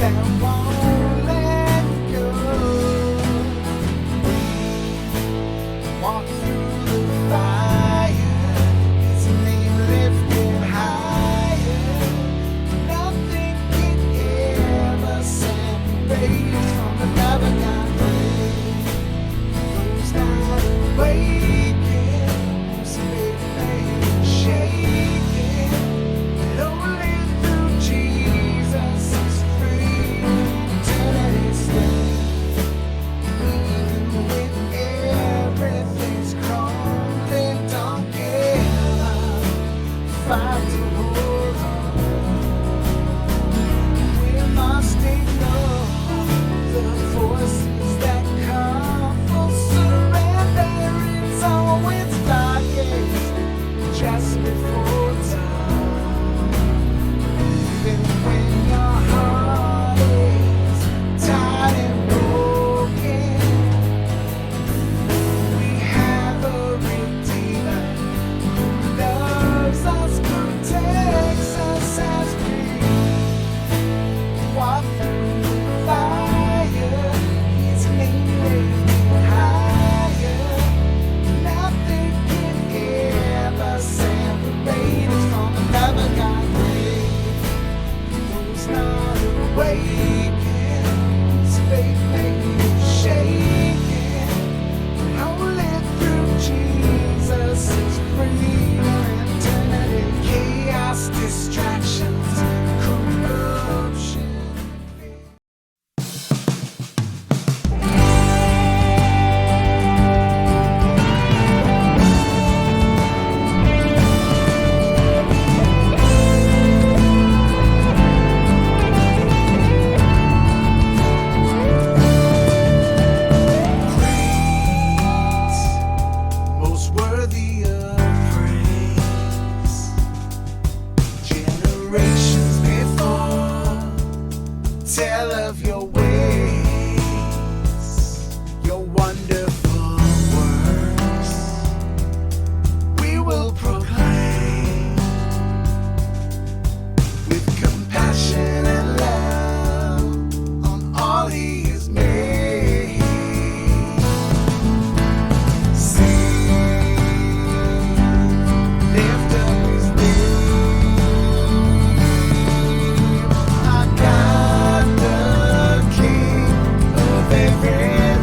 that won't let go. Walk through the fire, His name lifted higher. Nothing can ever separate us from the love of God. Those not awakened, whose faith may shake, but only through Jesus is free. Eternity stands, even when everything's crumbling. Don't give up, fight to hold on. We must ignore the voices that come for surrender. It's always darkest just before dawn. Even when your heart is tired and broken, we have a Redeemer who loves us, protects us as we walk through the fire. His name lifted higher. Nothing can ever separate us from the love of God. Those not awakened, whose faith may be shaken, but only through Jesus is freedom. Eternity, chaos, distractions, corruption. Most worthy of praise, generations before tell of your ways, your wonderful works. We will proclaim with compassion and love on all He has made. Sing, lift up His name. Our God, the King of everything,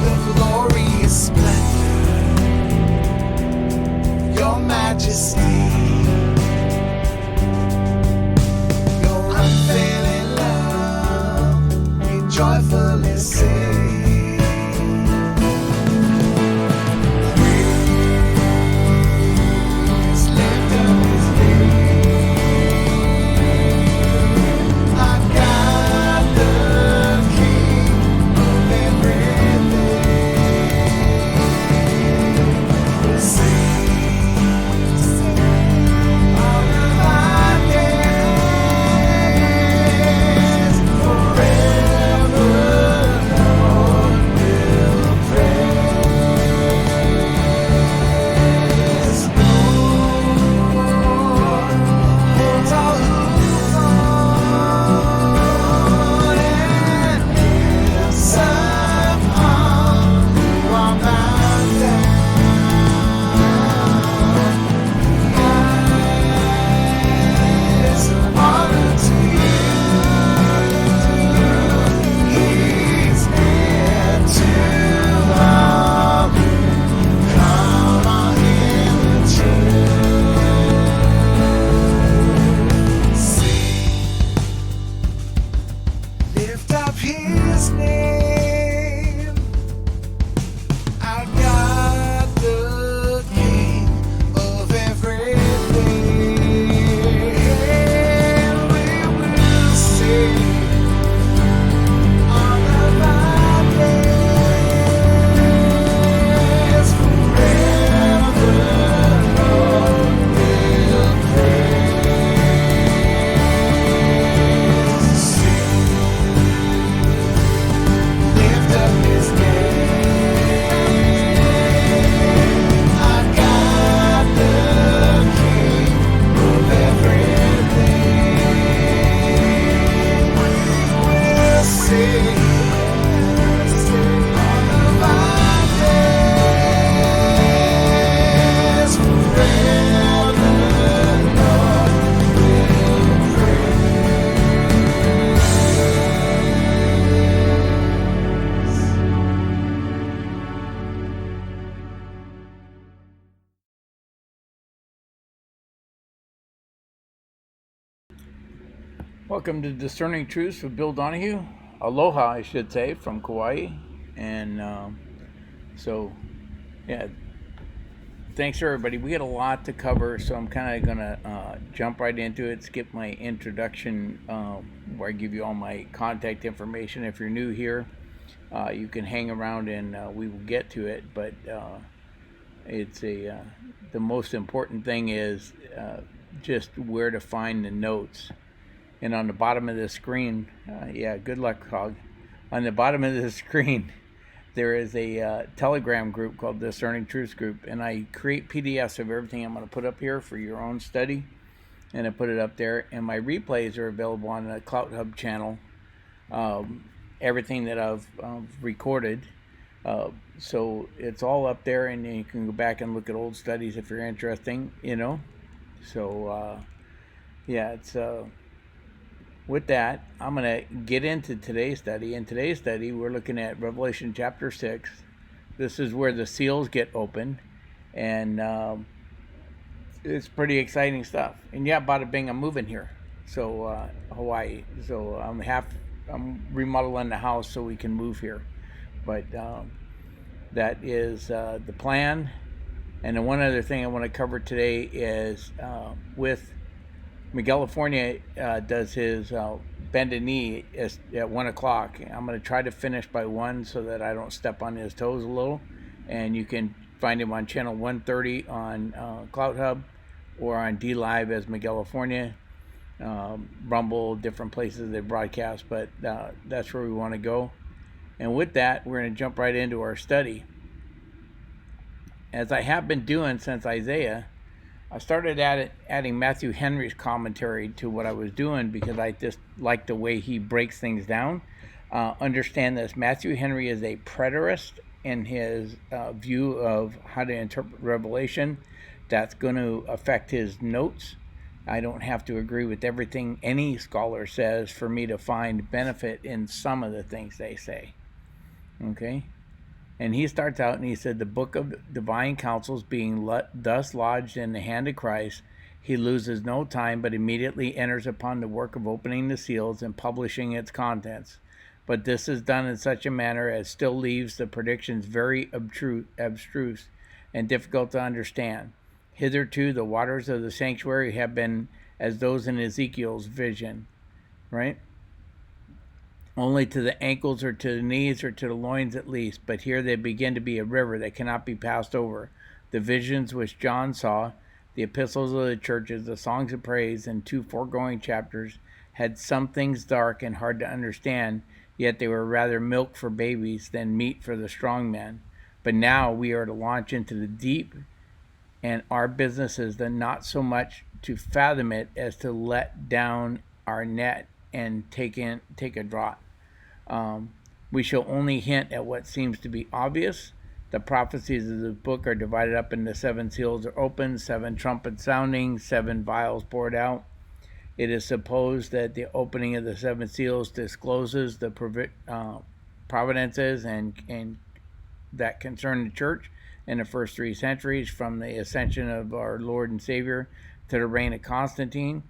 the glorious splendor, your majesty, your unfailing love, we joyfully sing. Praise, lift up His name. Our God, the King of everything, we'll sing, all of our days, forever Welcome to Discerning Truths with Bill Donahue. Aloha, I should say, from Kauai. And so, yeah, thanks everybody. We got a lot to cover, so I'm kind of going to jump right into it, skip my introduction where I give you all my contact information. If you're new here, you can hang around and we will get to it. But it's the most important thing is just where to find the notes. And on the bottom of the screen, yeah, good luck, Hog. On the bottom of the screen, there is a Telegram group called Discerning Truths Group, and I create PDFs of everything I'm going to put up here for your own study, and I put it up there. And my replays are available on the Clout Hub channel. Everything that I've recorded, so it's all up there, and you can go back and look at old studies if you're interesting. So yeah, it's. With that, I'm going to get into today's study. In today's study, we're looking at Revelation chapter 6. This is where the seals get opened, and it's pretty exciting stuff. And yeah, bada bing, I'm moving here. So, Hawaii. So, I'm remodeling the house so we can move here. But that is the plan. And then one other thing I want to cover today is with California does his bended knee at 1 o'clock. I'm going to try to finish by 1 so that I don't step on his toes a little. And you can find him on channel 130 on Clout Hub or on D Live as California, Rumble, different places they broadcast. But that's where we want to go. And with that, we're going to jump right into our study. As I have been doing since Isaiah, I started adding Matthew Henry's commentary to what I was doing because I just like the way he breaks things down. Understand this: Matthew Henry is a preterist in his view of how to interpret Revelation. That's going to affect his notes. I don't have to agree with everything any scholar says for me to find benefit in some of the things they say. Okay? And he starts out and he said, the book of divine counsels being thus lodged in the hand of Christ, he loses no time but immediately enters upon the work of opening the seals and publishing its contents. But this is done in such a manner as still leaves the predictions very abstruse and difficult to understand. Hitherto, the waters of the sanctuary have been as those in Ezekiel's vision, right? Only to the ankles or to the knees or to the loins at least, but here they begin to be a river that cannot be passed over. The visions which John saw, the epistles of the churches, the songs of praise, and 2 foregoing chapters had some things dark and hard to understand, yet they were rather milk for babies than meat for the strong men. But now we are to launch into the deep, and our business is then not so much to fathom it as to let down our net and take a draught. We shall only hint at what seems to be obvious. The prophecies of the book are divided up into 7 seals are opened, 7 trumpets sounding, 7 vials poured out. It is supposed that the opening of the 7 seals discloses the providences and that concern the church in the first 3 centuries, from the ascension of our Lord and Savior to the reign of Constantine.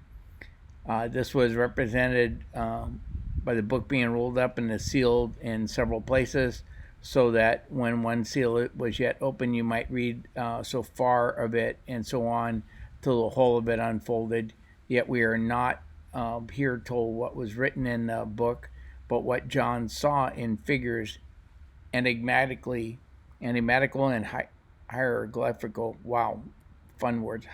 This was represented by the book being rolled up and sealed in several places, so that when one seal was yet open, you might read so far of it and so on till the whole of it unfolded. Yet we are not here told what was written in the book, but what John saw in figures, enigmatical and hieroglyphical. Wow, fun words.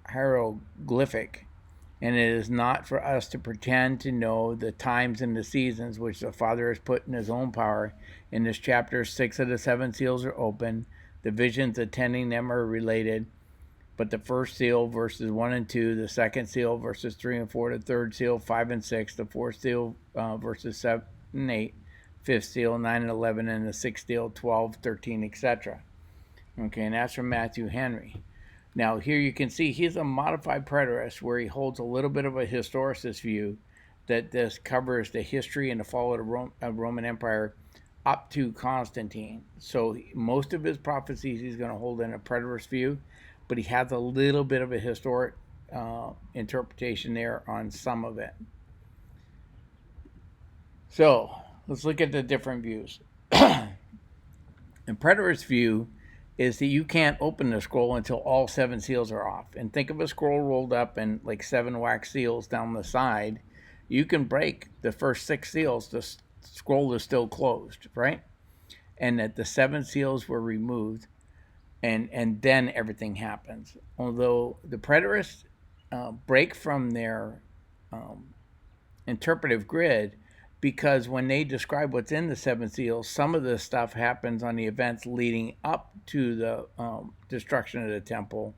Hieroglyphic. And it is not for us to pretend to know the times and the seasons which the Father has put in his own power. In this chapter, 6 of the 7 seals are open. The visions attending them are related. But the first seal, verses 1 and 2, the second seal, verses 3 and 4, the third seal, 5 and 6, the fourth seal, verses 7 and 8, fifth seal, 9 and 11, and the sixth seal, 12, 13, etc. Okay, and that's from Matthew Henry. Now, here you can see he's a modified preterist where he holds a little bit of a historicist view that this covers the history and the fall of the Roman Empire up to Constantine. So most of his prophecies he's going to hold in a preterist view, but he has a little bit of a interpretation there on some of it. So let's look at the different views. The preterist view is that you can't open the scroll until all 7 seals are off. And think of a scroll rolled up and like 7 wax seals down the side. You can break the first 6 seals, the scroll is still closed, right? And that the 7 seals were removed, and then everything happens. Although the preterists break from their um, interpretive grid, because when they describe what's in the 7 seals, some of the stuff happens on the events leading up to the destruction of the temple,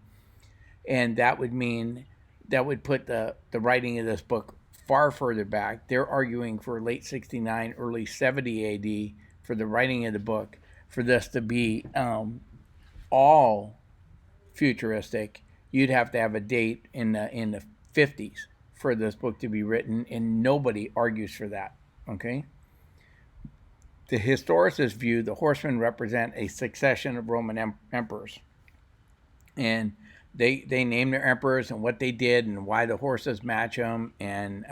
and that would mean that would put the writing of this book far further back. They're arguing for late 69, early 70 AD for the writing of the book, for this to be all futuristic. You'd have to have a date in the 50s for this book to be written, and nobody argues for that. Okay. The historicist view the horsemen represent a succession of Roman emperors, and they name their emperors and what they did and why the horses match them, and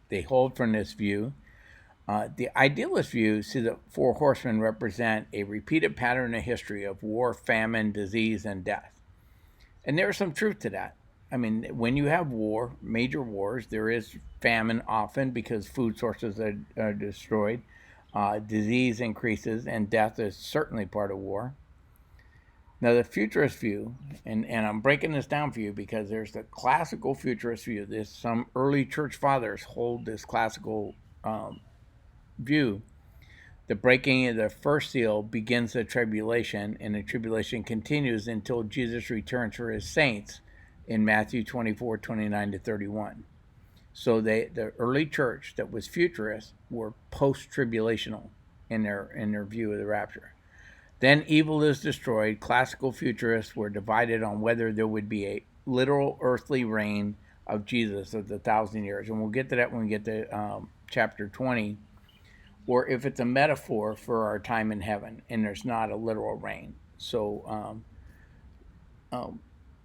they hold from this view. The idealist view see the 4 horsemen represent a repeated pattern in history of war, famine, disease, and death. And there's some truth to that. I mean, when you have war, major wars, there is famine often because food sources are destroyed. Disease increases, and death is certainly part of war. Now, the futurist view, and I'm breaking this down for you because there's the classical futurist view. There's some early church fathers hold this classical view. The breaking of the first seal begins the tribulation, and the tribulation continues until Jesus returns for his saints in Matthew 24, 29 to 31. So the early church that was futurist were post-tribulational in their view of the rapture. Then evil is destroyed. Classical futurists were divided on whether there would be a literal earthly reign of Jesus of the 1,000 years. And we'll get to that when we get to chapter 20. Or if it's a metaphor for our time in heaven and there's not a literal reign. So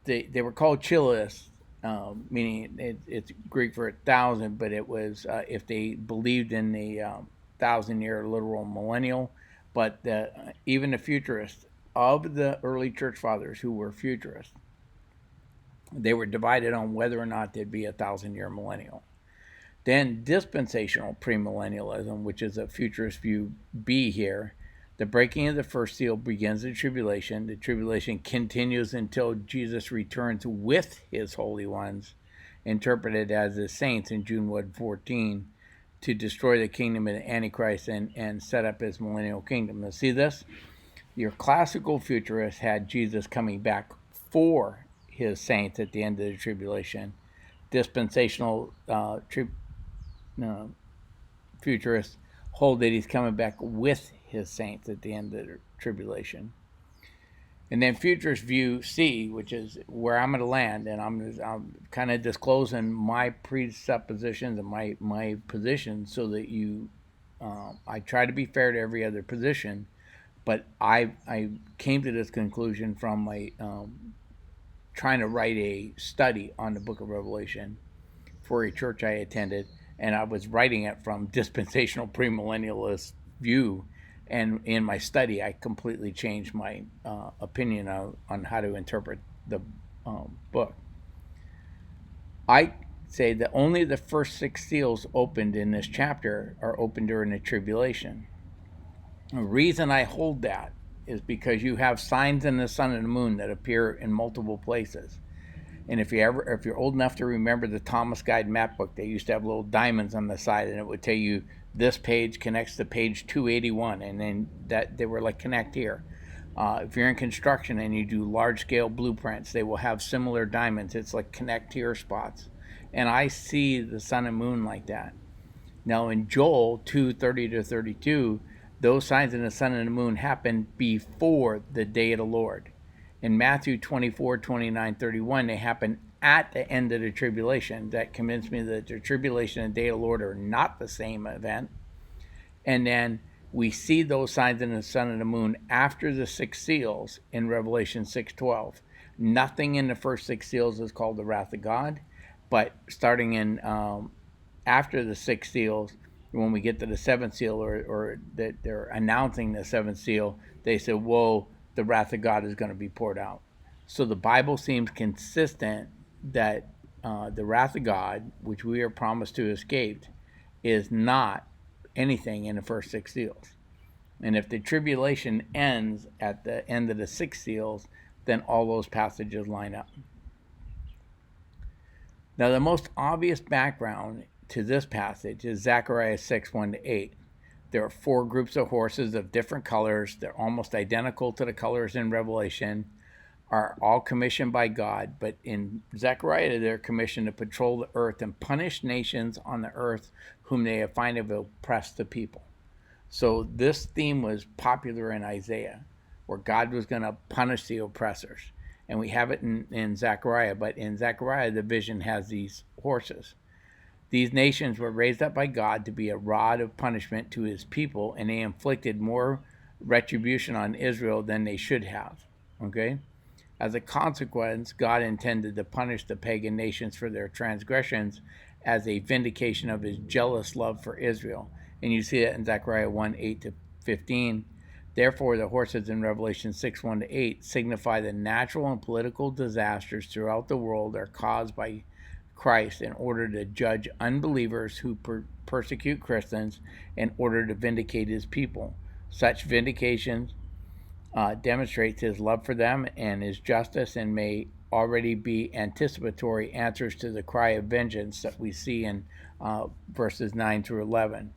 they were called chilists, meaning it's Greek for 1,000, but it was if they believed in the 1,000-year literal millennial. But even the futurists of the early church fathers who were futurists, they were divided on whether or not there'd be a 1,000-year millennial. Then dispensational premillennialism, which is a futurist view B here. The breaking of the first seal begins the tribulation. The tribulation continues until Jesus returns with his holy ones, interpreted as the saints in June 14, to destroy the kingdom of the Antichrist and set up his millennial kingdom. Now, see this? Your classical futurists had Jesus coming back for his saints at the end of the tribulation. Dispensational futurists hold that he's coming back with his saints at the end of the tribulation. And then futurist view C, which is where I'm going to land, and I'm kind of disclosing my presuppositions and my position so that I try to be fair to every other position, but I came to this conclusion from my trying to write a study on the book of Revelation for a church I attended, and I was writing it from dispensational premillennialist view. And in my study, I completely changed my opinion on how to interpret the book. I say that only the first 6 seals opened in this chapter are opened during the tribulation. The reason I hold that is because you have signs in the sun and the moon that appear in multiple places. And if you're old enough to remember the Thomas Guide map book, they used to have little diamonds on the side, and it would tell you this page connects to page 281, and then that they were like connect here. If you're in construction and you do large-scale blueprints, they will have similar diamonds. It's like connect here spots, and I see the sun and moon like that. Now in Joel 2:30 to 32, those signs in the sun and the moon happen before the day of the Lord. In Matthew 24, 29, 31, they happen at the end of the tribulation. That convinced me that the tribulation and the day of the Lord are not the same event. And then we see those signs in the sun and the moon after the 6 seals in Revelation 6:12. Nothing in the first 6 seals is called the wrath of God, but starting in after the 6 seals, when we get to the seventh seal, or that they're announcing the seventh seal, they say, "Whoa, the wrath of God is going to be poured out." So the Bible seems consistent that the wrath of God, which we are promised to escape, is not anything in the first 6 seals. And if the tribulation ends at the end of the 6 seals, then all those passages line up. Now, the most obvious background to this passage is Zechariah 6 1-8. There are 4 groups of horses of different colors. They're almost identical to the colors in Revelation, are all commissioned by God. But in Zechariah, they're commissioned to patrol the earth and punish nations on the earth whom they find have oppressed the people. So this theme was popular in Isaiah, where God was going to punish the oppressors. And we have it in Zechariah, but in Zechariah, the vision has these horses. These nations were raised up by God to be a rod of punishment to his people, and they inflicted more retribution on Israel than they should have. Okay? As a consequence, God intended to punish the pagan nations for their transgressions as a vindication of his jealous love for Israel. And you see that in Zechariah 1 8-15. Therefore, the horses in Revelation 6 1-8 signify the natural and political disasters throughout the world are caused by Christ in order to judge unbelievers who persecute Christians in order to vindicate his people. Such vindication demonstrates his love for them and his justice, and may already be anticipatory answers to the cry of vengeance that we see in verses 9-11.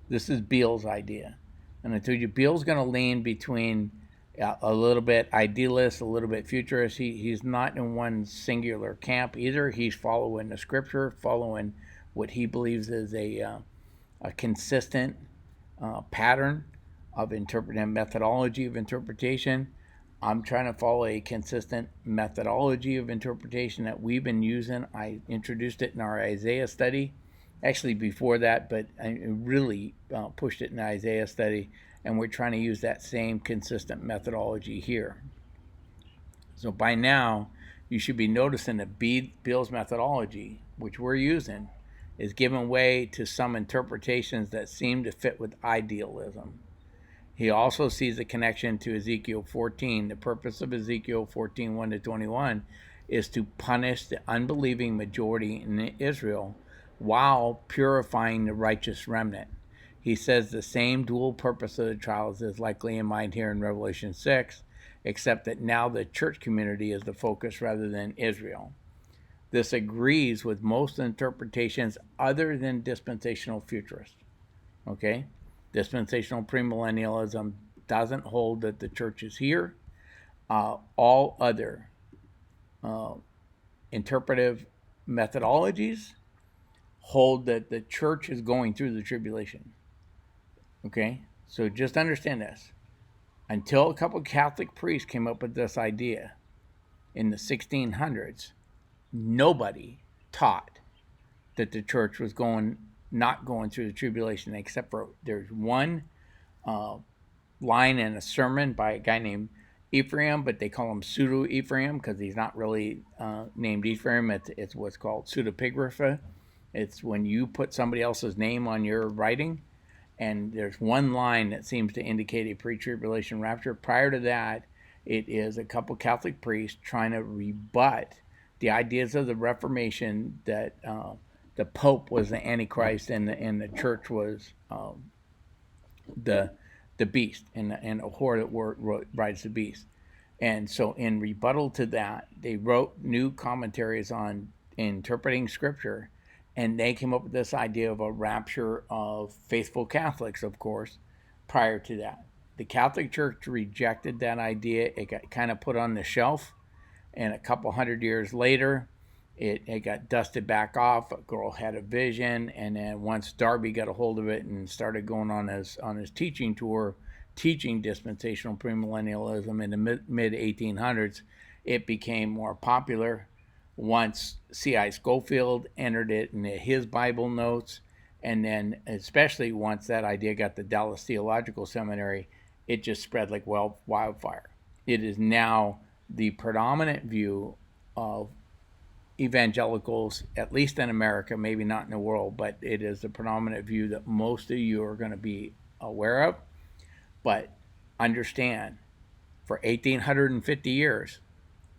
This is Beale's idea. And I told you, Beale's going to lean between a little bit idealist, a little bit futurist. He's not in one singular camp either. He's following the scripture, following what he believes is a consistent pattern of interpreting, methodology of interpretation. I'm trying to follow a consistent methodology of interpretation that we've been using. I introduced it in our Isaiah study, actually before that, but I really pushed it in the Isaiah study, and we're trying to use that same consistent methodology here. So by now, you should be noticing that Beale's methodology, which we're using, is giving way to some interpretations that seem to fit with idealism. He also sees a connection to Ezekiel 14. The purpose of Ezekiel 14, 1-21, is to punish the unbelieving majority in Israel while purifying the righteous remnant. He says the same dual purpose of the trials is likely in mind here in Revelation 6, except that now the church community is the focus rather than Israel. This agrees with most interpretations other than dispensational futurists. Okay? Dispensational premillennialism doesn't hold that the church is here. All other interpretive methodologies hold that the church is going through the tribulation. Okay? So just understand this. Until a couple of Catholic priests came up with this idea in the 1600s, nobody taught that the church was not going through the tribulation, except for there's one line in a sermon by a guy named Ephraim, but they call him pseudo Ephraim because he's not really named Ephraim. It's what's called pseudepigrapha. It's when you put somebody else's name on your writing, and there's one line that seems to indicate a pre-tribulation rapture. Prior to that, it is a couple Catholic priests trying to rebut the ideas of the Reformation that the Pope was the Antichrist and the church was the beast and a whore that rides the beast. And so in rebuttal to that, they wrote new commentaries on interpreting scripture, and they came up with this idea of a rapture of faithful Catholics, of course, prior to that. The Catholic Church rejected that idea. It got kind of put on the shelf, and a couple hundred years later, it got dusted back off. A girl had a vision, and then once Darby got a hold of it and started going on his teaching tour, teaching dispensational premillennialism in the mid 1800s, it became more popular. Once C.I. Scofield entered it in his Bible notes, and then especially once that idea got the Dallas Theological Seminary, it just spread like wildfire. It is now the predominant view of evangelicals, at least in America, maybe not in the world, but it is the predominant view that most of you are going to be aware of. But understand, for 1850 years,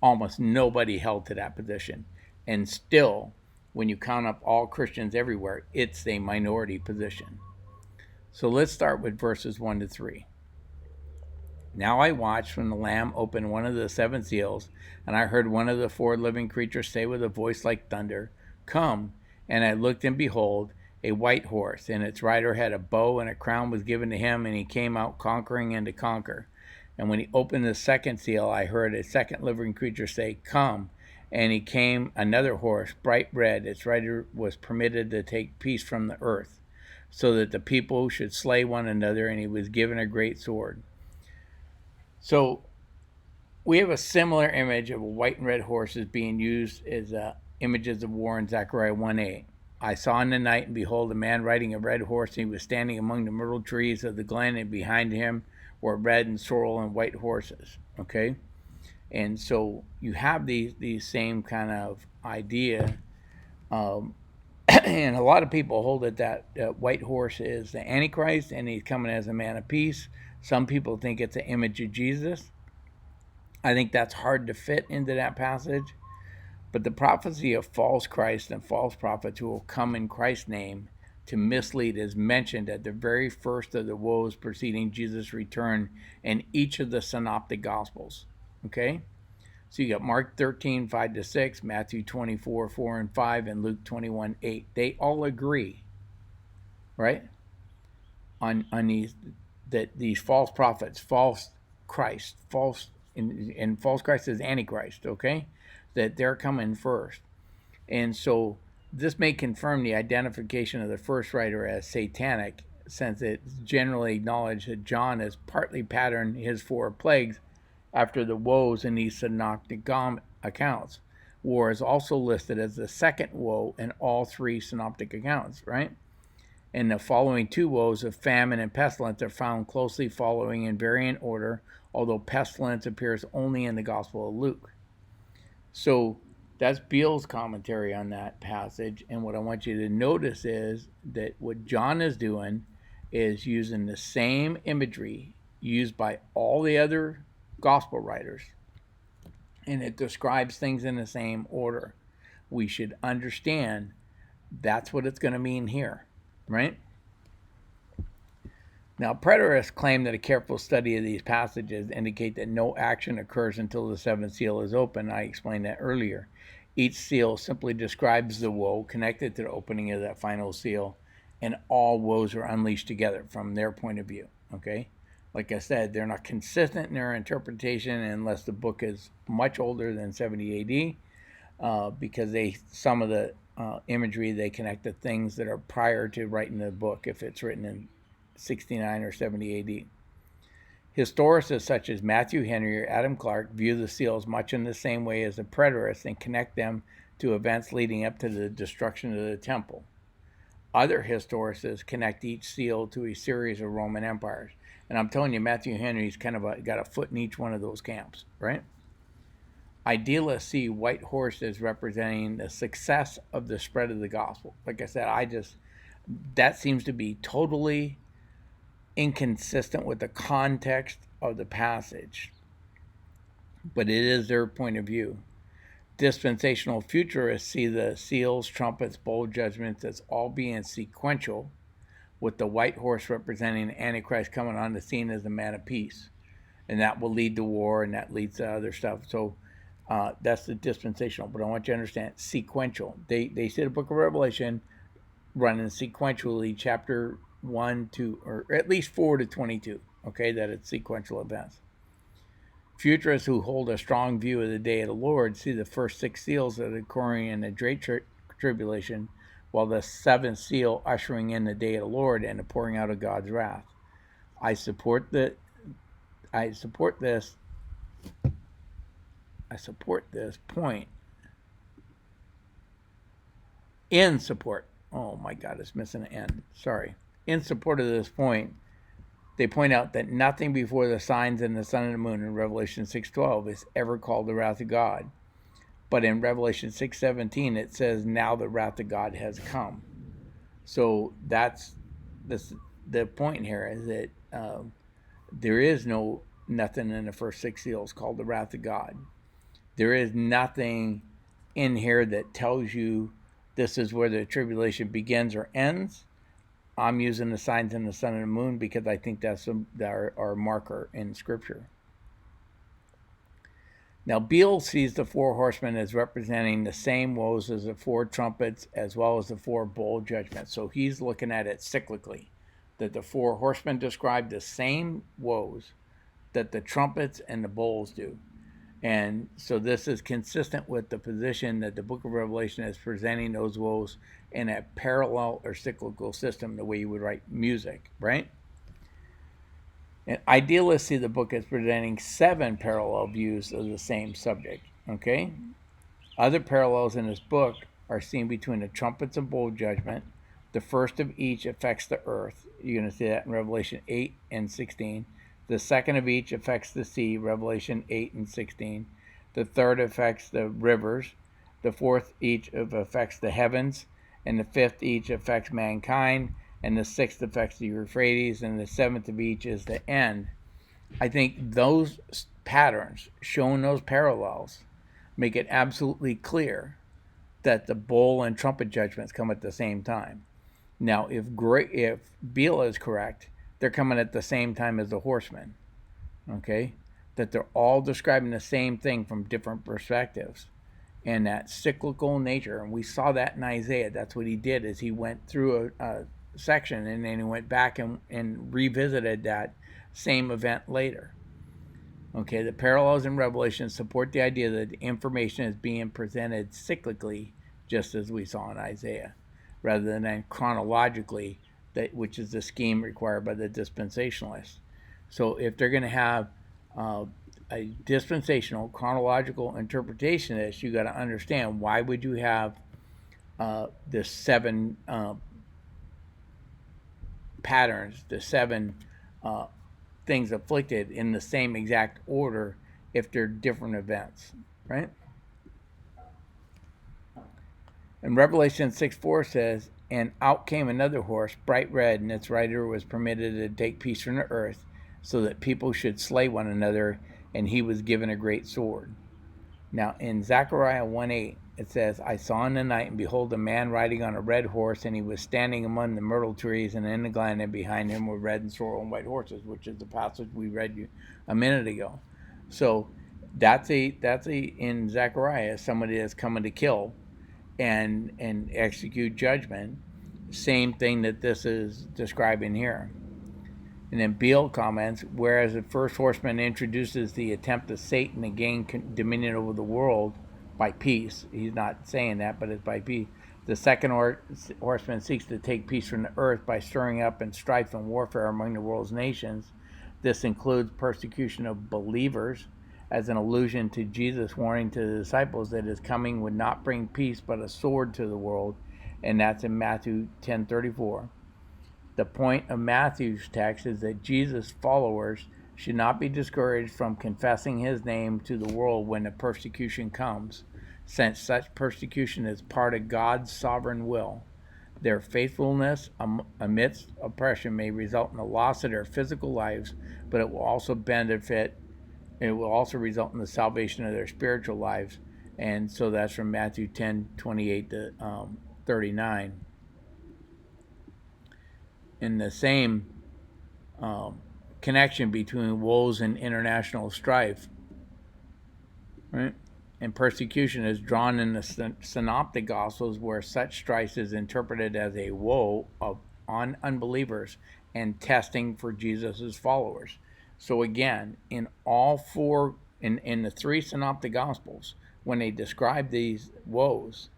almost nobody held to that position. And still, when you count up all Christians everywhere, it's a minority position. So let's start with verses 1 to 3. Now I watched when the Lamb opened one of the seven seals, and I heard one of the four living creatures say with a voice like thunder, "Come!" And I looked, and behold, a white horse, and its rider had a bow, and a crown was given to him, and he came out conquering and to conquer. And when he opened the second seal, I heard a second living creature say, "Come!" And he came another horse, bright red. Its rider was permitted to take peace from the earth, so that the people should slay one another, and he was given a great sword. So we have a similar image of white and red horses being used as images of war in Zechariah 1:8. I saw in the night, and behold, a man riding a red horse, and he was standing among the myrtle trees of the glen, and behind him were red and sorrel and white horses. Okay? And so you have these same kind of idea. And a lot of people hold it that white horse is the Antichrist, and he's coming as a man of peace. Some people think it's an image of Jesus. I think that's hard to fit into that passage. But the prophecy of false Christ and false prophets who will come in Christ's name to mislead is mentioned at the very first of the woes preceding Jesus' return in each of the synoptic gospels. Okay? So you got Mark 13, 5 to 6, Matthew 24, 4 and 5, and Luke 21, 8. They all agree, right? On these false prophets, false Christ, and false Christ is Antichrist, okay? That they're coming first. And so this may confirm the identification of the first writer as satanic, since it's generally acknowledged that John has partly patterned his four plagues after the woes in these synoptic accounts. War is also listed as the second woe in all three synoptic accounts, right? And the following two woes of famine and pestilence are found closely following in varying order, although pestilence appears only in the Gospel of Luke. So that's Beale's commentary on that passage. And what I want you to notice is that what John is doing is using the same imagery used by all the other Gospel writers, and it describes things in the same order. We should understand that's what it's going to mean here, right? Now, preterists claim that a careful study of these passages indicate that no action occurs until the seventh seal is open. I explained that earlier. Each seal simply describes the woe connected to the opening of that final seal, and all woes are unleashed together from their point of view, okay? Like I said, they're not consistent in their interpretation unless the book is much older than 70 AD, because some of the imagery they connect to things that are prior to writing the book, if it's written in 69 or 70 AD. Historicists such as Matthew Henry or Adam Clark view the seals much in the same way as the preterists and connect them to events leading up to the destruction of the temple. Other historicists connect each seal to a series of Roman empires. And I'm telling you, Matthew Henry's kind of got a foot in each one of those camps, right? Idealists see white horses representing the success of the spread of the gospel. Like I said, that seems to be totally inconsistent with the context of the passage, but it is their point of view. Dispensational futurists see the seals, trumpets, bowl judgments as all being sequential, with the white horse representing Antichrist coming on the scene as a man of peace. And that will lead to war, and that leads to other stuff. So that's the dispensational. But I want you to understand, sequential. They see the book of Revelation running sequentially, chapter 1 to, or at least 4 to 22, okay, that it's sequential events. Futurists who hold a strong view of the day of the Lord see the first six seals that are occurring in the Great Tribulation, while the seventh seal ushering in the day of the Lord and the pouring out of God's wrath. I support this point. Oh my God, it's missing an N. Sorry. In support of this point, They point out that nothing before the signs and the sun and the moon in Revelation 6:12 is ever called the wrath of God. But in Revelation 6:17 it says, now the wrath of God has come. So that's the point here, is that there is nothing in the first six seals called the wrath of God. There is nothing in here that tells you this is where the tribulation begins or ends. I'm using the signs in the sun and the moon because I think that's our marker in Scripture. Now, Beale sees the four horsemen as representing the same woes as the four trumpets as well as the four bowl judgments. So he's looking at it cyclically, that the four horsemen describe the same woes that the trumpets and the bowls do. And so this is consistent with the position that the book of Revelation is presenting those woes in a parallel or cyclical system, the way you would write music, right? And idealists see the book as presenting 7 parallel views of the same subject, okay? Other parallels in this book are seen between the trumpets and bowl judgment. The first of each affects the earth. You're going to see that in Revelation 8 and 16. The second of each affects the sea, Revelation 8 and 16. The third affects the rivers. The fourth each affects the heavens. And the fifth each affects mankind. And the sixth affects the Euphrates. And the seventh of each is the end. I think those patterns, showing those parallels, make it absolutely clear that the bowl and trumpet judgments come at the same time. Now, if Beale is correct, they're coming at the same time as the horsemen, okay? That they're all describing the same thing from different perspectives, and that cyclical nature. And we saw that in Isaiah. That's what he did, is he went through a section and then he went back and revisited that same event later. Okay, the parallels in Revelation support the idea that the information is being presented cyclically, just as we saw in Isaiah, rather than chronologically, which is the scheme required by the dispensationalists. So if they're going to have a dispensational chronological interpretation of this, you got to understand, why would you have the 7 patterns, the 7 things afflicted in the same exact order if they're different events, right? And Revelation 6:4 says, and out came another horse, bright red, and its rider was permitted to take peace from the earth, so that people should slay one another, and he was given a great sword. Now, in Zechariah 1:8, it says, I saw in the night, and behold, a man riding on a red horse, and he was standing among the myrtle trees, and in the glen, and behind him were red and sorrel and white horses, which is the passage we read you a minute ago. So that's in Zechariah, somebody that's coming to kill and execute judgment. Same thing that this is describing here. And then Beale comments, whereas the first horseman introduces the attempt of Satan to gain dominion over the world by peace. He's not saying that, but it's by peace. The second horseman seeks to take peace from the earth by stirring up and strife and warfare among the world's nations. This includes persecution of believers, as an allusion to Jesus warning to the disciples that his coming would not bring peace but a sword to the world, and that's in Matthew 10:34. The point of Matthew's text is that Jesus' followers should not be discouraged from confessing his name to the world when the persecution comes, since such persecution is part of God's sovereign will. Their faithfulness amidst oppression may result in the loss of their physical lives, but it will also result in the salvation of their spiritual lives. And so that's from Matthew 10:28 to 39. In the same connection between woes and international strife, right? And persecution is drawn in the synoptic gospels, where such strife is interpreted as a woe on unbelievers and testing for Jesus' followers. So again, in all 4, in the 3 synoptic gospels, when they describe these woes,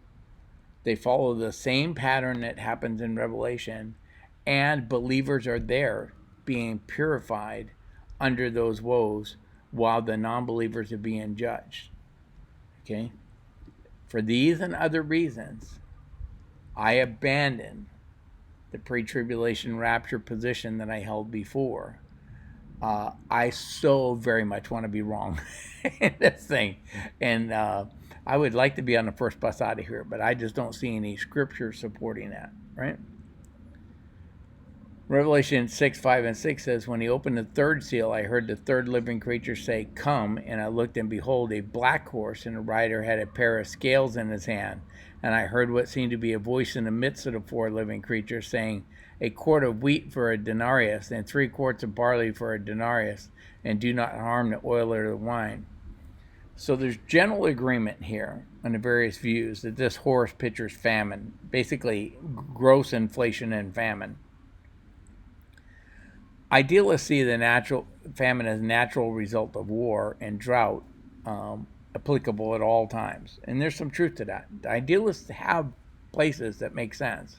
they follow the same pattern that happens in Revelation, and believers are there being purified under those woes while the non-believers are being judged. Okay? For these and other reasons, I abandon the pre-tribulation rapture position that I held before, I so very much want to be wrong in this thing. And I would like to be on the first bus out of here, but I just don't see any scripture supporting that, right? Revelation 6, 5, and 6 says, When he opened the third seal, I heard the third living creature say, Come, and I looked, and behold, a black horse, and the rider had a pair of scales in his hand. And I heard what seemed to be a voice in the midst of the four living creatures saying, A quart of wheat for a denarius, and 3 quarts of barley for a denarius, and do not harm the oil or the wine. So there's general agreement here on the various views that this horse pictures famine, basically gross inflation and famine. Idealists see the natural famine as a natural result of war and drought, applicable at all times, and there's some truth to that. The idealists have places that make sense.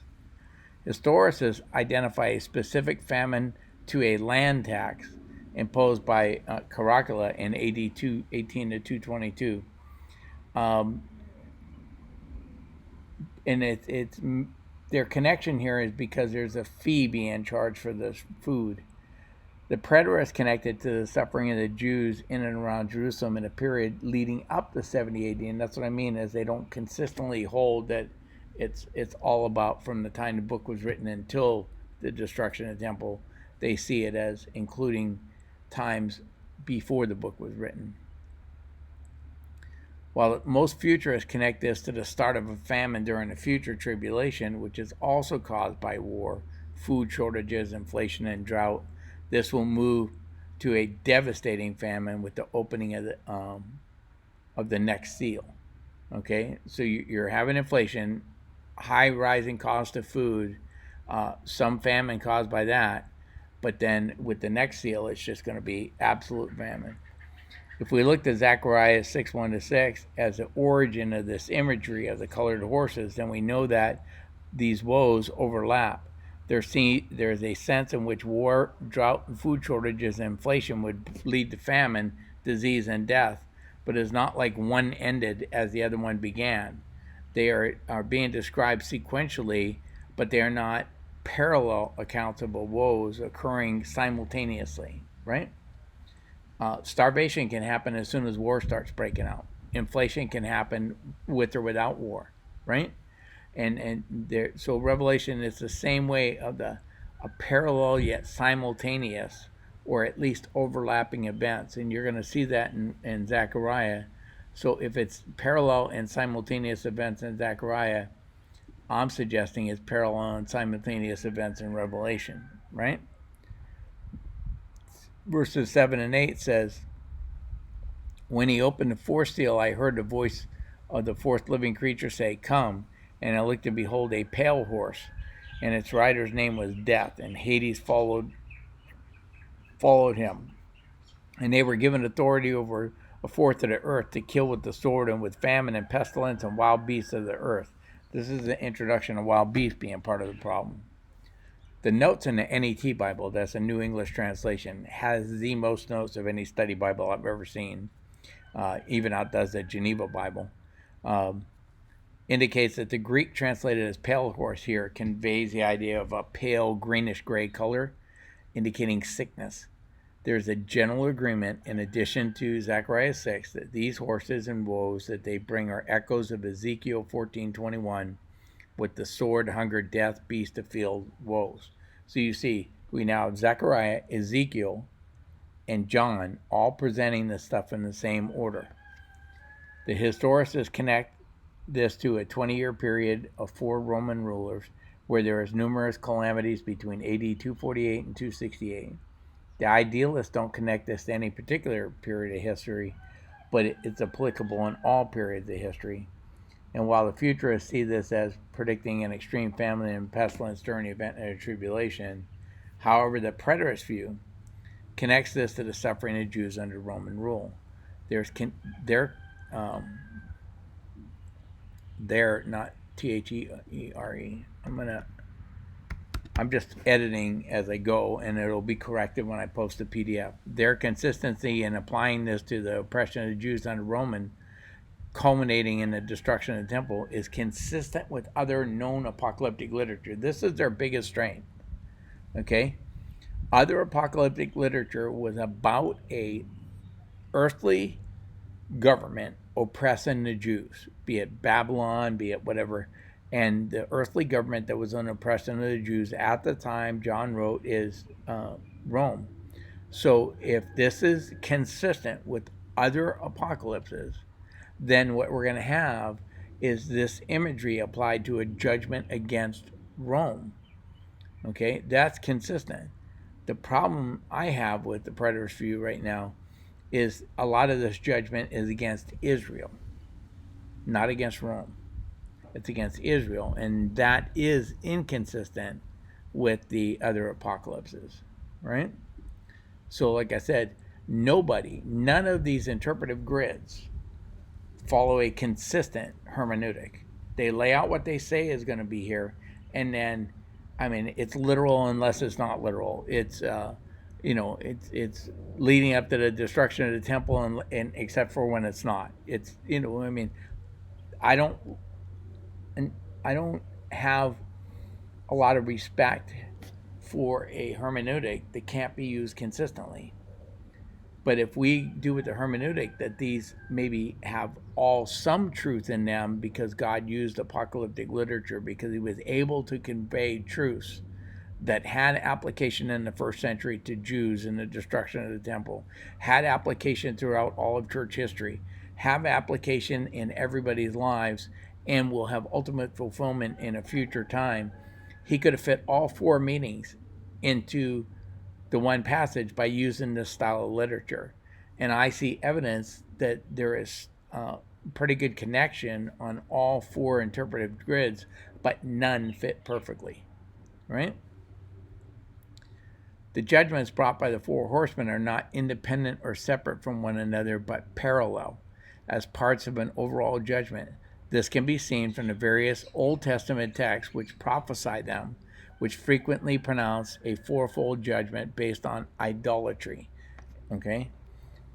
Historicists identify a specific famine to a land tax imposed by Caracalla in AD 218 to 222, um, and it's their connection here is because there's a fee being charged for this food. The preterist connected to the suffering of the Jews in and around Jerusalem in a period leading up to 70 AD, and that's what I mean is they don't consistently hold that it's all about from the time the book was written until the destruction of the temple. They see it as including times before the book was written. While most futurists connect this to the start of a famine during the future tribulation, which is also caused by war, food shortages, inflation, and drought, this will move to a devastating famine with the opening of the next seal. Okay, so you're having inflation, high rising cost of food, some famine caused by that, but then with the next seal, it's just going to be absolute famine. If we look at Zechariah 6, 1 to 6 as the origin of this imagery of the colored horses, then we know that these woes overlap. There's a sense in which war, drought, food shortages, and inflation would lead to famine, disease, and death, but it's not like one ended as the other one began. They are being described sequentially, but they are not parallel accounts of woes occurring simultaneously, right? Starvation can happen as soon as war starts breaking out. Inflation can happen with or without war, right? And there, so Revelation is the same way of a parallel yet simultaneous, or at least overlapping events, and you're going to see that in Zechariah. So if it's parallel and simultaneous events in Zechariah, I'm suggesting it's parallel and simultaneous events in Revelation, right? Verses 7 and 8 says, When he opened the fourth seal, I heard the voice of the fourth living creature say, Come. And I looked, and behold, a pale horse, and its rider's name was Death, and Hades followed him. And they were given authority over a fourth of the earth to kill with the sword and with famine and pestilence and wild beasts of the earth. This is the introduction of wild beasts being part of the problem. The notes in the NET Bible, that's a New English translation, has the most notes of any study Bible I've ever seen. Even outdoes the Geneva Bible. Indicates that the Greek translated as pale horse here conveys the idea of a pale greenish gray color, indicating sickness. There's a general agreement, in addition to Zechariah 6, that these horses and woes that they bring are echoes of Ezekiel 14:21, with the sword, hunger, death, beast of field, woes. So you see, we now have Zechariah, Ezekiel, and John all presenting this stuff in the same order. The historicists connect this to a 20-year period of 4 Roman rulers where there is numerous calamities between AD 248 and 268. The idealists don't connect this to any particular period of history, but it's applicable in all periods of history. And while the futurists see this as predicting an extreme famine and pestilence during the event of the tribulation, however, the preterist view connects this to the suffering of Jews under Roman rule. They're not THERE. I'm just editing as I go, and it'll be corrected when I post the PDF. Their consistency in applying this to the oppression of the Jews under Roman, culminating in the destruction of the temple, is consistent with other known apocalyptic literature. This is their biggest strength. Okay? Other apocalyptic literature was about a earthly government oppressing the Jews, be it Babylon, be it whatever. And the earthly government that was an oppression of the Jews at the time John wrote is Rome. So if this is consistent with other apocalypses, then what we're going to have is this imagery applied to a judgment against Rome. Okay, that's consistent. The problem I have with the preterist view right now is a lot of this judgment is against Israel, not against Rome. It's against Israel, and that is inconsistent with the other apocalypses, right? So, like I said, none of these interpretive grids follow a consistent hermeneutic. They lay out what they say is going to be here, and then, I mean, it's literal unless it's not literal. It's leading up to the destruction of the temple, and except for when it's not. I mean, I don't, and I don't have a lot of respect for a hermeneutic that can't be used consistently. But if we do with the hermeneutic that these maybe have all some truth in them because God used apocalyptic literature because he was able to convey truths that had application in the first century to Jews in the destruction of the temple, had application throughout all of church history, have application in everybody's lives, and will have ultimate fulfillment in a future time. He could have fit all four meanings into the one passage by using this style of literature. And I see evidence that there is pretty good connection on all four interpretive grids, but none fit perfectly, right? The judgments brought by the four horsemen are not independent or separate from one another, but parallel as parts of an overall judgment. This can be seen from the various Old Testament texts which prophesy them, which frequently pronounce a fourfold judgment based on idolatry. Okay?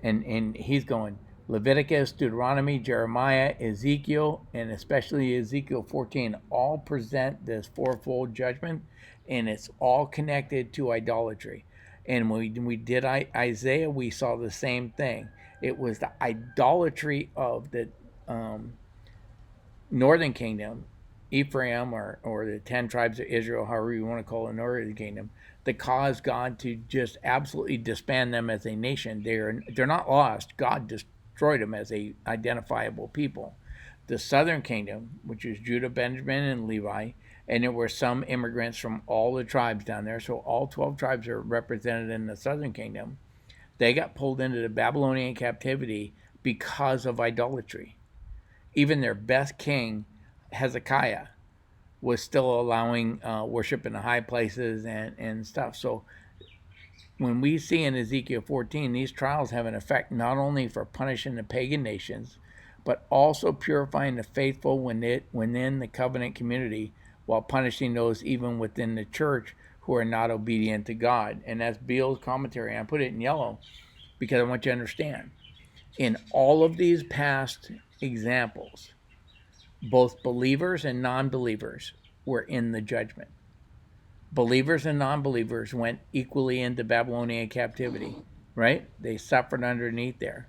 And he's going Leviticus, Deuteronomy, Jeremiah, Ezekiel, and especially Ezekiel 14 all present this fourfold judgment, and it's all connected to idolatry. And when we did Isaiah, we saw the same thing. It was the idolatry of the northern kingdom, Ephraim, or the 10 tribes of Israel, however you want to call it, the northern kingdom, that caused God to just absolutely disband them as a nation. They're not lost. God destroyed them as a identifiable people. The southern kingdom, which is Judah, Benjamin, and Levi, and there were some immigrants from all the tribes down there, so all 12 tribes are represented in the southern kingdom. They got pulled into the Babylonian captivity because of idolatry. Even their best king, Hezekiah, was still allowing worship in the high places and stuff. So when we see in Ezekiel 14, these trials have an effect not only for punishing the pagan nations, but also purifying the faithful within the covenant community while punishing those even within the church who are not obedient to God. And that's Beale's commentary. I put it in yellow because I want you to understand. In all of these past examples, both believers and non-believers were in the judgment. Believers and non-believers went equally into Babylonian captivity, right? They suffered underneath there.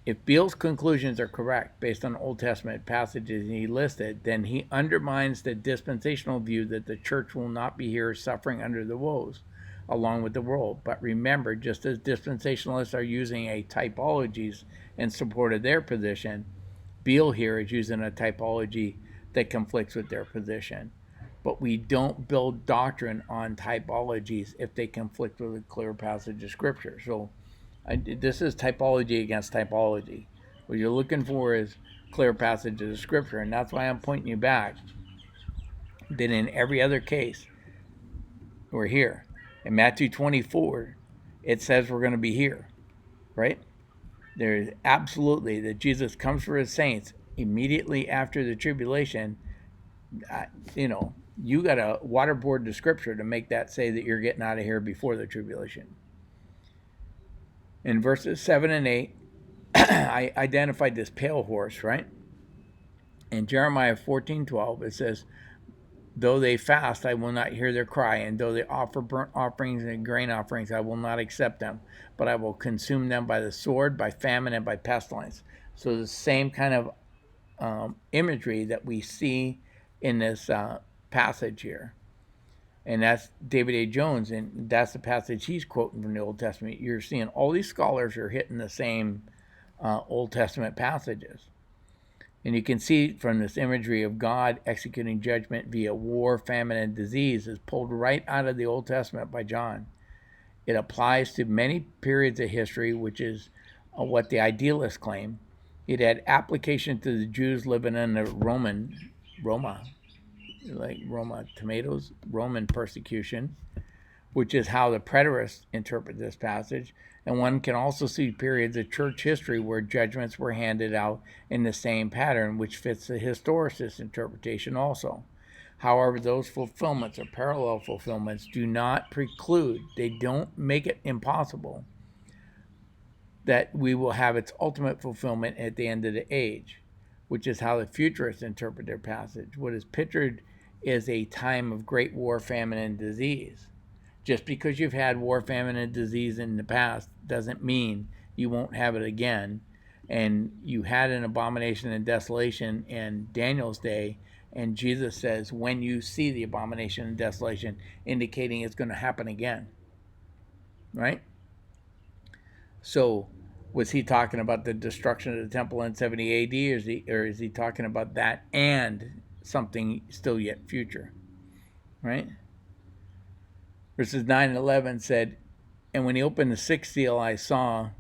If Beale's conclusions are correct based on Old Testament passages he listed, then he undermines the dispensational view that the church will not be here suffering under the woes along with the world. But remember, just as dispensationalists are using a typologies in support of their position, Beale here is using a typology that conflicts with their position. But we don't build doctrine on typologies if they conflict with a clear passage of Scripture. So this is typology against typology. What you're looking for is clear passages of Scripture, and that's why I'm pointing you back that in every other case, we're here. In Matthew 24, it says we're going to be here, right? There's absolutely that Jesus comes for his saints immediately after the tribulation. You got to waterboard the scripture to make that say that you're getting out of here before the tribulation. In verses 7 and 8, I identified this pale horse, right? In Jeremiah 14:12, it says, Though they fast, I will not hear their cry, and though they offer burnt offerings and grain offerings, I will not accept them, but I will consume them by the sword, by famine, and by pestilence. So the same kind of imagery that we see in this passage here. And that's David A. Jones, and that's the passage he's quoting from the Old Testament. You're seeing all these scholars are hitting the same Old Testament passages. And you can see from this imagery of God executing judgment via war, famine, and disease is pulled right out of the Old Testament by John. It applies to many periods of history, which is what the idealists claim. It had application to the Jews living in the Roma, like Roma tomatoes, Roman persecution, which is how the preterists interpret this passage. And one can also see periods of church history where judgments were handed out in the same pattern, which fits the historicist interpretation also. However, those fulfillments or parallel fulfillments do not preclude, they don't make it impossible that we will have its ultimate fulfillment at the end of the age, which is how the futurists interpret their passage. What is pictured is a time of great war, famine, and disease. Just because you've had war, famine, and disease in the past doesn't mean you won't have it again. And you had an abomination and desolation in Daniel's day, and Jesus says, when you see the abomination and desolation, indicating it's going to happen again. Right? So, was he talking about the destruction of the temple in 70 AD, or is he talking about that and something still yet future? Right? Verses 9 and 11 said, and when he opened the sixth seal, I saw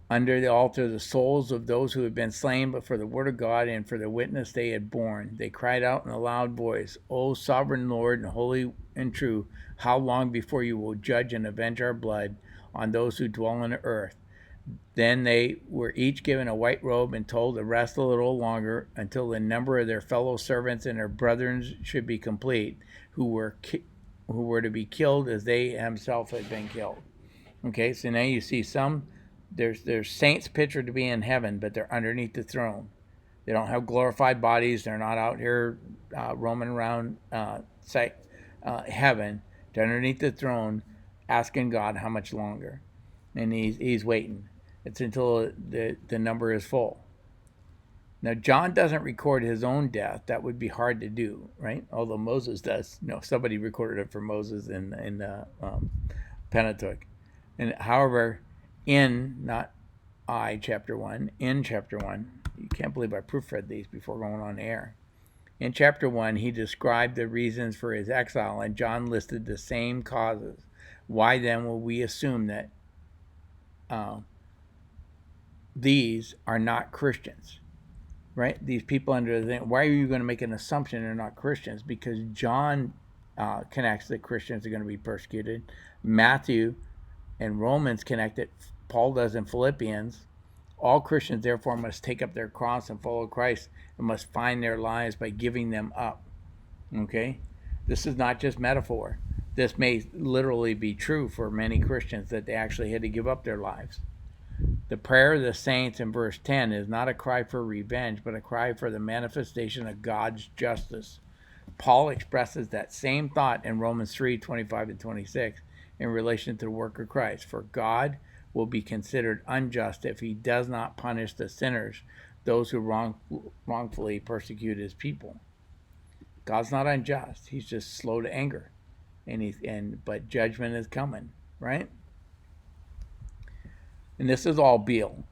under the altar the souls of those who had been slain, but for the word of God and for the witness they had borne. They cried out in a loud voice, O sovereign Lord and holy and true, how long before you will judge and avenge our blood on those who dwell on the earth? Then they were each given a white robe and told to rest a little longer until the number of their fellow servants and their brethren should be complete, who were to be killed as they themselves had been killed. Okay, so now you see there's saints pictured to be in heaven, but they're underneath the throne. They don't have glorified bodies. They're not out here roaming around heaven. They're underneath the throne, asking God how much longer, and he's waiting. It's until the number is full. Now, John doesn't record his own death. That would be hard to do, right? Although Moses does. No, somebody recorded it for Moses in Pentateuch. And however, chapter 1, you can't believe I proofread these before going on air. In chapter 1, he described the reasons for his exile, and John listed the same causes. Why then will we assume that these are not Christians? Right? These people under the thing. Why are you going to make an assumption they're not Christians? Because John connects that Christians are going to be persecuted. Matthew and Romans connect it. Paul does in Philippians. All Christians, therefore, must take up their cross and follow Christ and must find their lives by giving them up. Okay? This is not just metaphor. This may literally be true for many Christians that they actually had to give up their lives. The prayer of the saints in verse 10 is not a cry for revenge, but a cry for the manifestation of God's justice. Paul expresses that same thought in Romans 3:25 and 26 in relation to the work of Christ. For God will be considered unjust if he does not punish the sinners, those who wrongfully persecute his people. God's not unjust. He's just slow to anger. But judgment is coming, right? And this is all Beale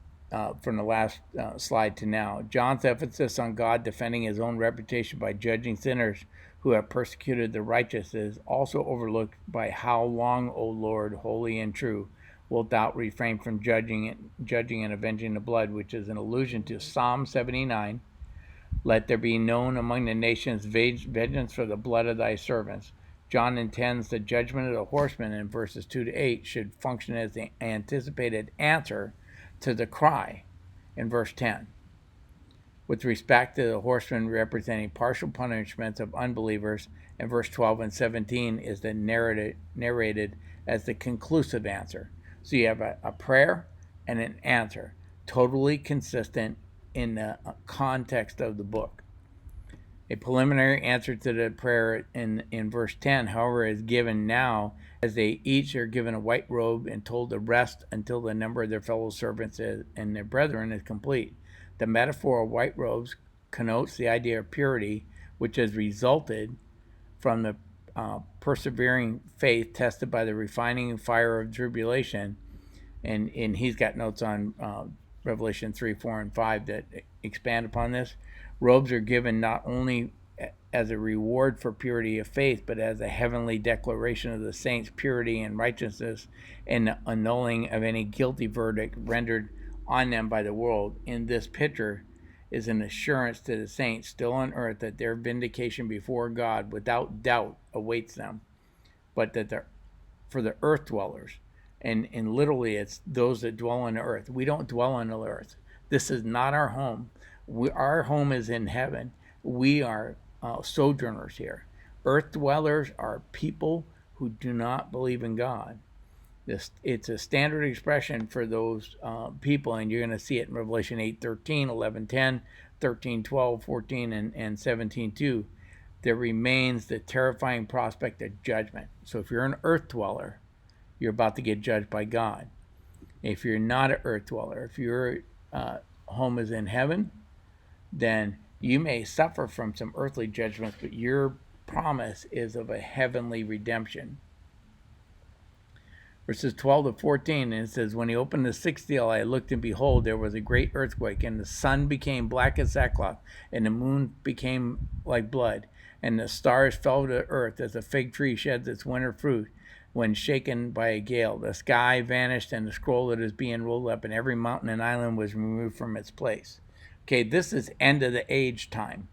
from the last slide to now. John's emphasis on God defending his own reputation by judging sinners who have persecuted the righteous is also overlooked by how long, O Lord, holy and true, wilt thou refrain from judging and avenging the blood, which is an allusion to Psalm 79. Let there be known among the nations vengeance for the blood of thy servants. John intends the judgment of the horsemen in verses 2 to 8 should function as the anticipated answer to the cry in verse 10. With respect to the horsemen representing partial punishments of unbelievers, in verse 12 and 17 is the narrated as the conclusive answer. So you have a prayer and an answer, totally consistent in the context of the book. A preliminary answer to the prayer in verse 10, however, is given now as they each are given a white robe and told to rest until the number of their fellow servants and their brethren is complete. The metaphor of white robes connotes the idea of purity, which has resulted from the persevering faith tested by the refining fire of tribulation. And he's got notes on Revelation 3, 4, and 5 that expand upon this. Robes are given not only as a reward for purity of faith, but as a heavenly declaration of the saints' purity and righteousness and the annulling of any guilty verdict rendered on them by the world. In this picture is an assurance to the saints still on earth that their vindication before God without doubt awaits them, but that for the earth dwellers, and literally it's those that dwell on the earth. We don't dwell on the earth. This is not our home. Our home is in heaven. We are sojourners here. Earth dwellers are people who do not believe in God. It's a standard expression for those people, and you're going to see it in Revelation 8:13, 11:10, 13:12, 14, and 17:2. There remains the terrifying prospect of judgment. So if you're an earth dweller, you're about to get judged by God. If you're not an earth dweller, if your home is in heaven, then you may suffer from some earthly judgments, but your promise is of a heavenly redemption. Verses 12 to 14, and it says, when he opened the sixth seal, I looked, and behold, there was a great earthquake, and the sun became black as sackcloth, and the moon became like blood, and the stars fell to earth as a fig tree sheds its winter fruit when shaken by a gale. The sky vanished, and the scroll that is being rolled up, and every mountain and island was removed from its place. Okay, this is end of the age time.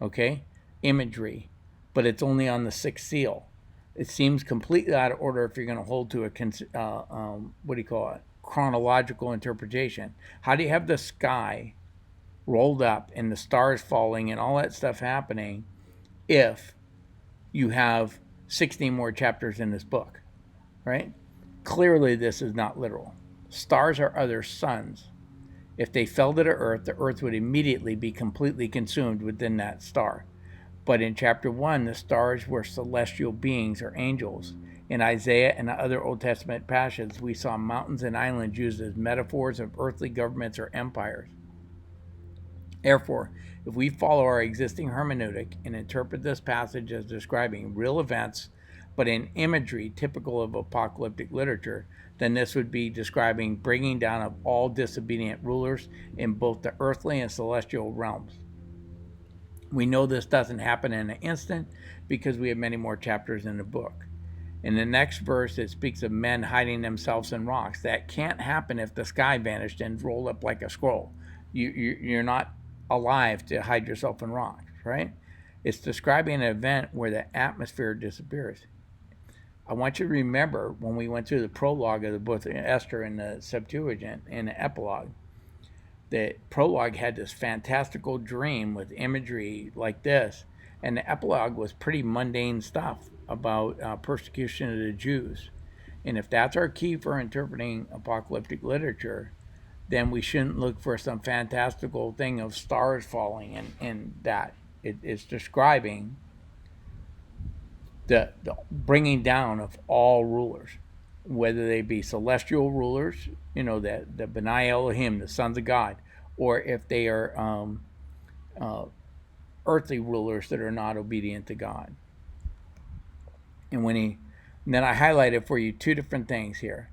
Okay, imagery, but it's only on the sixth seal. It seems completely out of order if you're going to hold to a chronological interpretation. How do you have the sky rolled up and the stars falling and all that stuff happening if you have 16 more chapters in this book, right? Clearly this is not literal. Stars are other suns. If they fell to the earth would immediately be completely consumed within that star. But in chapter 1, the stars were celestial beings or angels. In Isaiah and other Old Testament passages, we saw mountains and islands used as metaphors of earthly governments or empires. Therefore, if we follow our existing hermeneutic and interpret this passage as describing real events, but in imagery typical of apocalyptic literature, then this would be describing bringing down of all disobedient rulers in both the earthly and celestial realms. We know this doesn't happen in an instant because we have many more chapters in the book. In the next verse, it speaks of men hiding themselves in rocks. That can't happen if the sky vanished and rolled up like a scroll. You're not alive to hide yourself in rocks, right? It's describing an event where the atmosphere disappears. I want you to remember when we went through the prologue of the book of Esther in the Septuagint and the epilogue, the prologue had this fantastical dream with imagery like this, and the epilogue was pretty mundane stuff about persecution of the Jews. And if that's our key for interpreting apocalyptic literature, then we shouldn't look for some fantastical thing of stars falling and that. It's describing the bringing down of all rulers, whether they be celestial rulers, the B'nai Elohim, the sons of God, or if they are earthly rulers that are not obedient to God. And then I highlighted for you two different things here.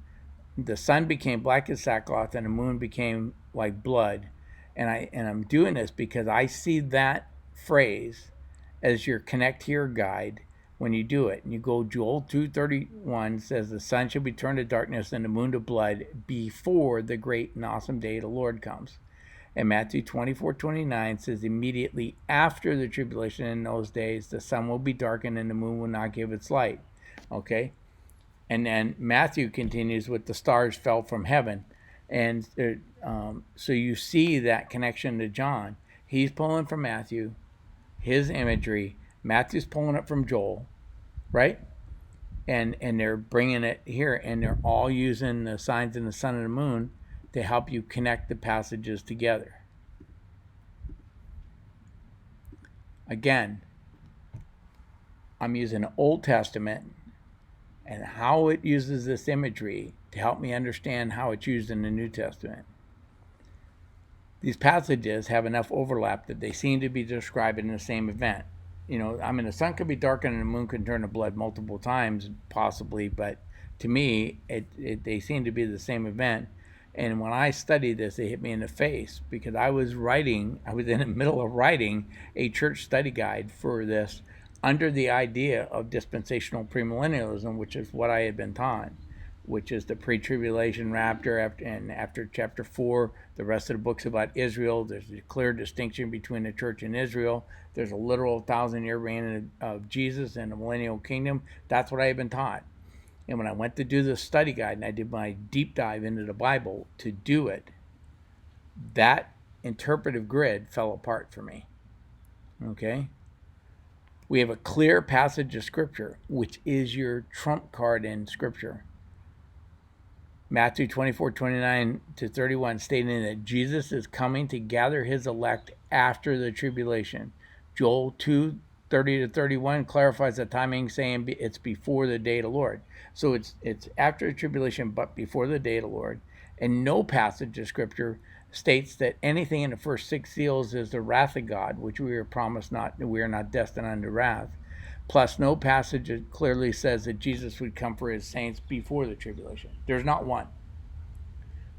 The sun became black as sackcloth, and the moon became like blood. And I'm doing this because I see that phrase as your connect here guide when you do it. And you go, Joel 2:31 says, the sun shall be turned to darkness and the moon to blood before the great and awesome day of the Lord comes. And Matthew 24:29 says, immediately after the tribulation in those days, the sun will be darkened and the moon will not give its light. Okay? And then Matthew continues with the stars fell from heaven. And so you see that connection to John. He's pulling from Matthew, his imagery. Matthew's pulling it from Joel, right? And they're bringing it here, and they're all using the signs in the sun and the moon to help you connect the passages together. Again, I'm using the Old Testament and how it uses this imagery to help me understand how it's used in the New Testament. These passages have enough overlap that they seem to be describing the same event. The sun could be darkened and the moon could turn to blood multiple times, possibly, but to me, they seem to be the same event. And when I studied this, it hit me in the face because I was in the middle of writing a church study guide for this under the idea of dispensational premillennialism, which is what I had been taught, which is the pre-tribulation rapture. After chapter 4, the rest of the book's about Israel. There's a clear distinction between the church and Israel. There's a literal 1,000-year reign of Jesus and the millennial kingdom. That's what I had been taught. And when I went to do the study guide and I did my deep dive into the Bible to do it, that interpretive grid fell apart for me. Okay? We have a clear passage of Scripture, which is your trump card in Scripture. Matthew 24:29-31, stating that Jesus is coming to gather his elect after the tribulation. Joel 2:30-31 clarifies the timing, saying it's before the day of the Lord. So it's after the tribulation, but before the day of the Lord. And no passage of Scripture states that anything in the first 6 seals is the wrath of God, which we are promised we are not destined unto wrath. Plus, no passage that clearly says that Jesus would come for his saints before the tribulation. There's not one.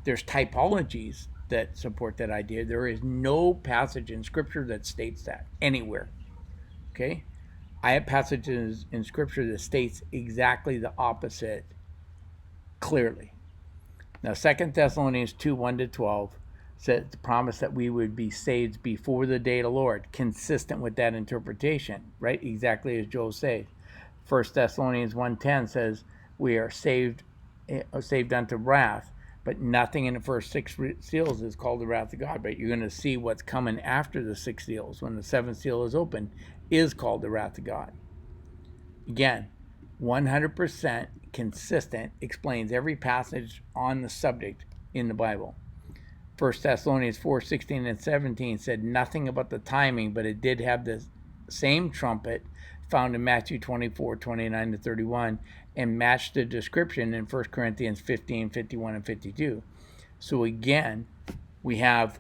There's typologies that support that idea. There is no passage in Scripture that states that anywhere. Okay? I have passages in Scripture that states exactly the opposite clearly. Now, 2 Thessalonians 2:1-12 said the promise that we would be saved before the day of the Lord, consistent with that interpretation, right? Exactly as Joel says. 1 Thessalonians 1:10 says we are saved unto wrath, but nothing in the first 6 seals is called the wrath of God. But you're going to see what's coming after the 6 seals, when the 7th seal is open, is called the wrath of God. Again, 100% consistent, explains every passage on the subject in the Bible. 1 Thessalonians 4:16-17 said nothing about the timing, but it did have the same trumpet found in Matthew 24:29-31 and matched the description in 1 Corinthians 15:51-52. So again, we have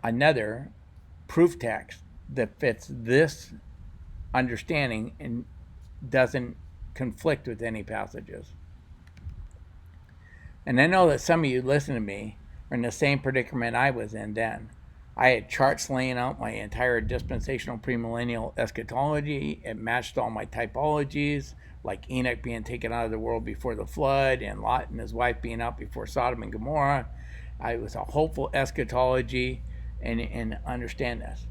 another proof text that fits this understanding and doesn't conflict with any passages. And I know that some of you listen to me are in the same predicament I was in then. I had charts laying out my entire dispensational premillennial eschatology. It matched all my typologies, like Enoch being taken out of the world before the flood and Lot and his wife being out before Sodom and Gomorrah. It was a hopeful eschatology, and understand this.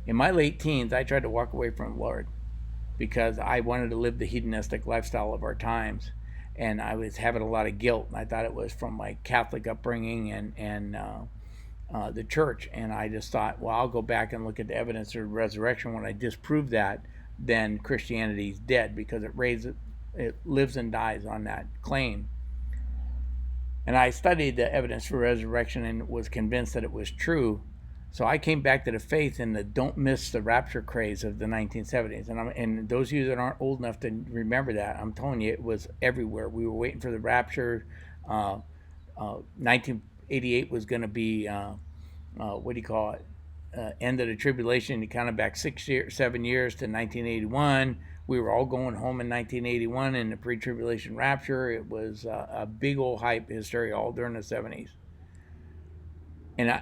In my late teens, I tried to walk away from the Lord because I wanted to live the hedonistic lifestyle of our times. And I was having a lot of guilt. I thought it was from my Catholic upbringing and the church. And I just thought, well, I'll go back and look at the evidence of resurrection. When I disprove that, then Christianity's dead, because it lives and dies on that claim. And I studied the evidence for resurrection and was convinced that it was true. So I came back to the faith in the don't miss the rapture craze of the 1970s. And those of you that aren't old enough to remember that, I'm telling you, it was everywhere. We were waiting for the rapture. 1988 was going to be, end of the tribulation. You count it back 7 years to 1981. We were all going home in 1981 in the pre-tribulation rapture. It was a big old hype hysteria all during the 70s. And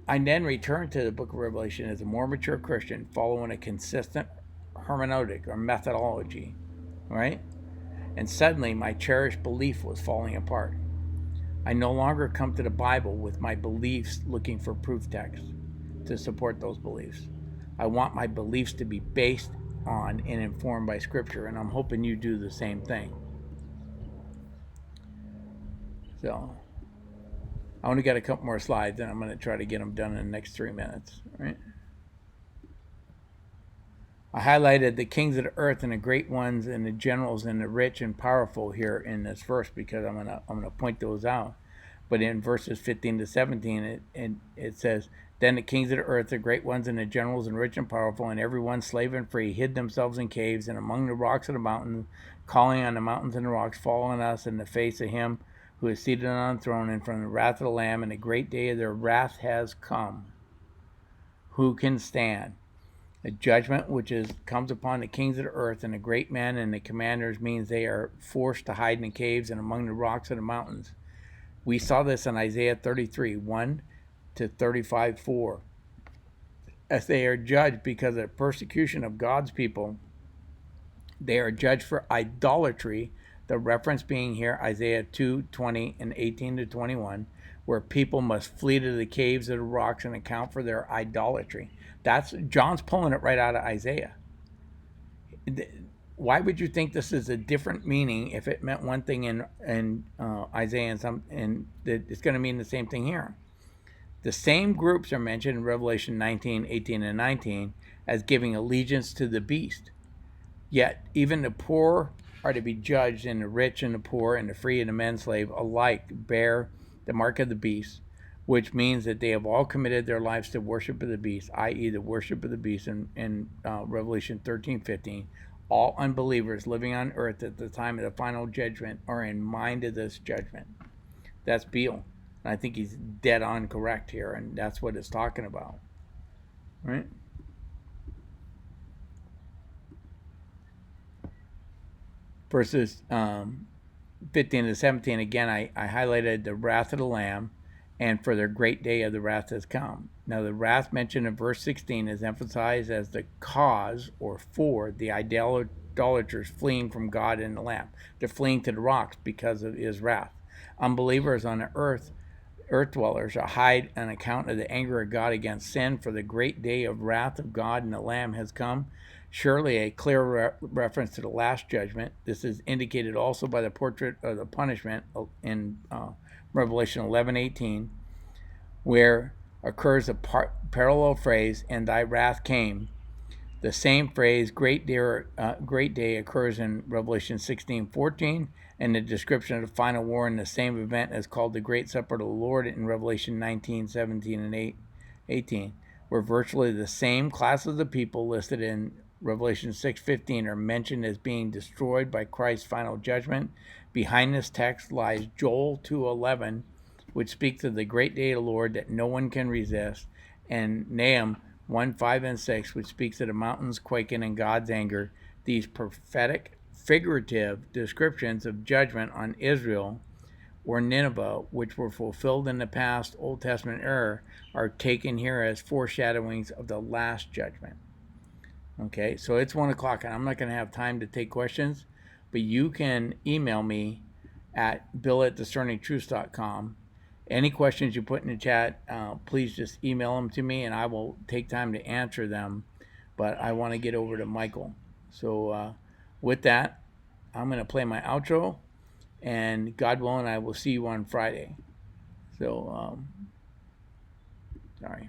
I then returned to the book of Revelation as a more mature Christian, following a consistent hermeneutic or methodology, right? And suddenly my cherished belief was falling apart. I no longer come to the Bible with my beliefs looking for proof texts to support those beliefs. I want my beliefs to be based on and informed by Scripture, and I'm hoping you do the same thing. So I only got a couple more slides, and I'm going to try to get them done in the next 3 minutes. Right? I highlighted the kings of the earth and the great ones and the generals and the rich and powerful here in this verse because I'm going to point those out. But in verses 15 to 17, it says Then the kings of the earth, the great ones and the generals and rich and powerful, and every one slave and free, hid themselves in caves and among the rocks of the mountains, calling on the mountains and the rocks, fall on us in the face of him who is seated on the throne, and from the wrath of the Lamb, and the great day of their wrath has come. Who can stand? The judgment which comes upon the kings of the earth and the great men and the commanders means they are forced to hide in the caves and among the rocks of the mountains. We saw this in Isaiah 33, 1 to 35, 4. As they are judged because of the persecution of God's people, they are judged for idolatry, the reference being here Isaiah 2, 20 and 18 to 21, where people must flee to the caves of the rocks and account for their idolatry. That's John's pulling it right out of Isaiah. Why would you think this is a different meaning if it meant one thing in Isaiah and it's going to mean the same thing here? The same groups are mentioned in Revelation 19, 18, and 19 as giving allegiance to the beast. Yet even the poor are to be judged, and the rich and the poor and the free and the men slave alike bear the mark of the beast, which means that they have all committed their lives to worship of the beast, i.e. the worship of the beast in Revelation 13, 15. All unbelievers living on earth at the time of the final judgment are in mind of this judgment. That's Beale. And I think he's dead on correct here, and that's what it's talking about. Right? Verses 15 to 17, again, I highlighted the wrath of the Lamb, and for their great day of the wrath has come. Now, the wrath mentioned in verse 16 is emphasized as the cause or for the idolaters fleeing from God and the Lamb. They're fleeing to the rocks because of his wrath. Unbelievers on the earth dwellers are hide on account of the anger of God against sin, for the great day of wrath of God and the Lamb has come. Surely a clear reference to the last judgment. This is indicated also by the portrait of the punishment in Revelation 11:18, where occurs a parallel phrase, and thy wrath came. The same phrase, great day, occurs in Revelation 16:14, and the description of the final war in the same event is called the Great Supper of the Lord in Revelation 19:17 and 18, where virtually the same classes of people listed in Revelation 6:15 are mentioned as being destroyed by Christ's final judgment. Behind this text lies Joel 2:11, which speaks of the great day of the Lord that no one can resist, and Nahum 1:5 and 6, which speaks of the mountains quaking in God's anger. These prophetic, figurative descriptions of judgment on Israel or Nineveh, which were fulfilled in the past Old Testament era, are taken here as foreshadowings of the last judgment. Okay, so it's 1 o'clock, and I'm not going to have time to take questions, but you can email me at bill@discerningtruths.com. Any questions you put in the chat, please just email them to me, and I will take time to answer them. But I want to get over to Michael. So with that, I'm going to play my outro, and God willing, I will see you on Friday. So, sorry.